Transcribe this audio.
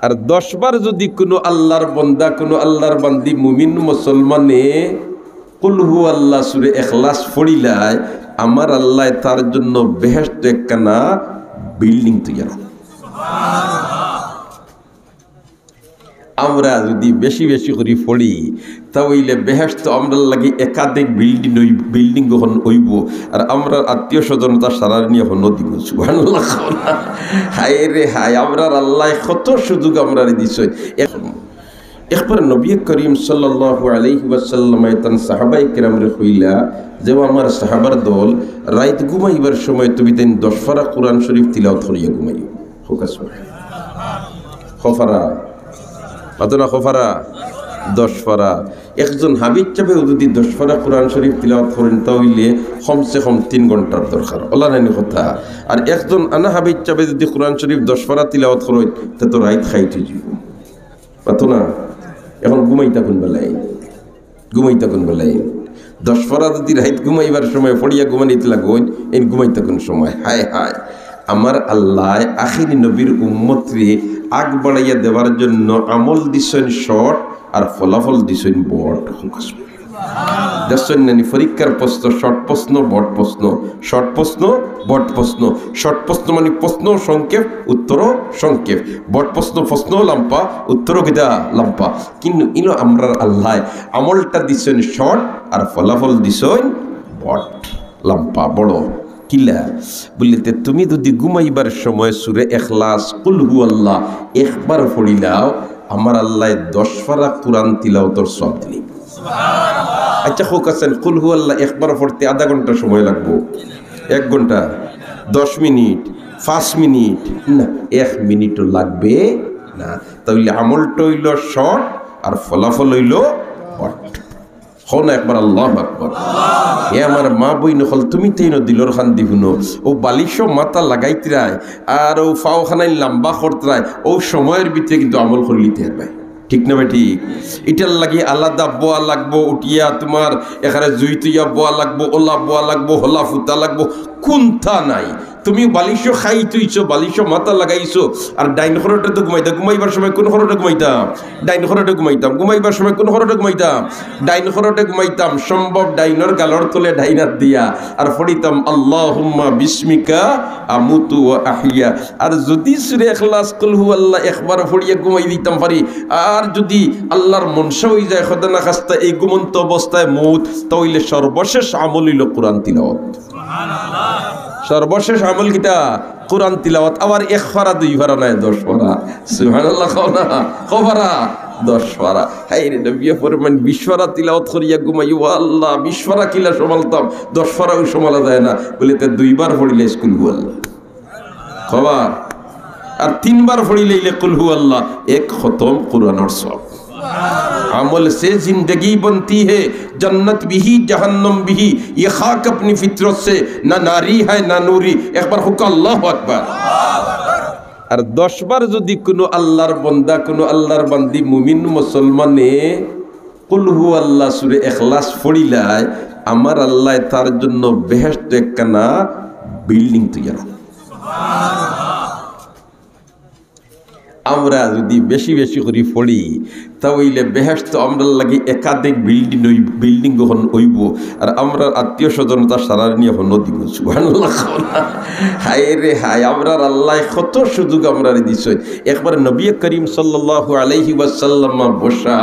আর 10 বার যদি কোনো আল্লাহর বান্দা কোনো আল্লাহর বান্দি মুমিন মুসলমানে কুল হু আল্লাহ সূরা ইখলাস পড়িলায় আমার আল্লাহ তার জন্য বেহেশত একখানা বিল্ডিং তৈরি করে। আমরা যদি বেশি বেশি করে পড়ি তাহলে বেহেশত আমরা লাগি একাধিক বিল্ডিং যখন হইব আর আমরা আত্মীয় স্বজনতা সারার নিয়ে হন দিব। সুবহানাল্লাহ। হায় রে হায়, আমরা আল্লাহ কত সুযোগ আমরা দিছে। একবার নবী করিম সাল্লাল্লাহু আলাইহি ওয়াসাল্লাম তান সাহাবায়ে কেরামরে কইলা যে আমার সাহাবার দল রাত ঘুমাইবার সময় তুমি তাই 10 পারা কোরআন শরীফ তিলাওয়াত করিয়া ঘুমাইও। ফোকাস খফারা আদনা খফারা 10 পারা। একজন হাবিব চাপে যদি 10 পারা কোরআন শরীফ তিলাওয়াত করেন তাহলে কমসে কম 3 ঘন্টার দরকার। ওলা নানি কথা। আর একজন আনা হাবিব চাপে যদি কোরআন শরীফ 10 পারা তিলাওয়াত করেন তা তো রাত খাইতে যাব পাতো না। এখন ঘুমাইতা কোন বেলায় 10 পারা যদি রাত ঘুমাইবার সময় পড়িয়া ঘুমানিতে লাগোন এই ঘুমাইতা কোন সময়। হায় হায়, আমার আল্লাহ আখিরি নবীর উম্মতরে আগ বাড়াইয়া দেওয়ার জন্য আমল দিছেন শর্ট আর ফলাফল দিছেন বড়। দেখছেন নানি পরীক্ষার প্রশ্ন শর্ট প্রশ্ন বড় প্রশ্ন, শর্ট প্রশ্ন বড় প্রশ্ন। শর্ট প্রশ্ন মানে প্রশ্ন সংক্ষেপ উত্তরও সংক্ষেপ, বড় প্রশ্ন প্রশ্ন লাম্পা উত্তরও কিতা লাম্পা। কিন্তু ইনো আমরা আল্লাহ আমলটা দিছেন শর্ট আর ফলাফল দিছেন বড় লাম্পা বড়। কিলা বলতে তুমি যদি ঘুমাইবার সময় সূরা ইখলাস কুল হু আল্লাহ একবার পড়িলাও আমার আল্লাহ 10 পারা কোরআন তিলাওয়াতের সওয়াব দিলেন। সুবহানাল্লাহ। আচ্ছা হোক আছেন কুল হু আল্লাহ একবার পড়তে আধা ঘন্টা সময় লাগবে, 1 ঘন্টা 10 মিনিট 5 মিনিট না 1 মিনিটও লাগবে না। তাহলে আমলটা হইল শর্ট আর ফলাফল হইল বড়। হন একবার আল্লাহু আকবার। এ আমার মা বই নকল তুমি তেইন দিলর খান দিহুনো ও বালিশ মাথা লাগাইতরায় আর ও ফাও খানাই লম্বা করতরায় ও সময়ের ভিতরে কিন্তু আমল করে নিতে হবে। ঠিক না ভাই? ঠিক। এটার লাগি আলাদা বোয়া লাগবো, উঠিয়া তোমার এখানে জুই তুইয়া বোয়া লাগবো, ওলা বোয়া লাগবো, হোলা ফুতা লাগবো, কোনটা নাই। তুমি বালিশ খাই তুইছো, বালিশ মাথা লাগাইছো আর ডাইন খরটা তো ঘুমাইতাম। ঘুমাইবার সময় কোন খরটা ঘুমাইতাম? ডাইন খরটা ঘুমাইতাম। ঘুমাইবার সময় কোন খরটা ঘুমাইতাম? ডাইন খরটা ঘুমাইতাম। সম্ভব ডাইনর গালর তলে ডাইনাত দিয়া আর পড়িতাম আল্লাহুম্মা বিসমিকা আমুতু ওয়া আহইয়া। আর যদি সূরা ইখলাস কুল হু আল্লাহ একবার পড়িয়া ঘুমাই দিতাম পারি, আর যদি আল্লাহর মনসা হয়ে যায় খোদা না খাস্তা এই ঘুমন্ত অবস্থায় মউত, তাহলে সর্বশেষ আমল হইল কোরআন তিলাওয়াত। সুবহানাল্লাহ। সর্বশেষ আমল কিটা? কোরআন তিলাওয়াত। আবার 1 পারা 2 পারা নাই 10 পারা। সুবহানাল্লাহ। খাওনা কপারা 10 পারা। হাই রে নবী ফরমান 20 পারা তিলাওয়াত করিয়া ঘুমাইও আল্লাহ 20 পারা কিলা সমালতাম 10 পারাও সমালা যায় না। বলে তে 2 বার পড়িলে স্কুল হু আল্লাহ খবর, আর 3 বার পড়িলে কুল হু আল্লাহ 1 খতম কুরআনের সওয়াব। अमल से जिंदगी बनती है, जन्नत भी ही जहन्नम भी ही, ये खाक अपनी फितरत से ना नारी है ना नूरी। एक बार हुक्का अल्लाहु আকবার। আর 10 বার যদি কোনো আল্লাহর বান্দা কোনো আল্লাহর বান্দি মুমিন মুসলমানে কুল হু আল্লাহ সূরা ইখলাস পড়িলায় আমার আল্লাহ তার জন্য বেহেশত একখানা বিল্ডিং তৈরি করে। আমরা যদি বেশি বেশি করে পড়ি তাহলে বেহেশত আমরা লাগি একাধিক বিল্ডিং যখন হইব আর আমরা আত্মীয় স্বজনতা সারার নিয়ে হন দিব। সুবহানাল্লাহ। হায় রে হায়, আমরা আল্লাহ কত সুযোগ আমরা দিছে। একবার নবী করিম সাল্লাল্লাহু আলাইহি ওয়াসাল্লাম বসা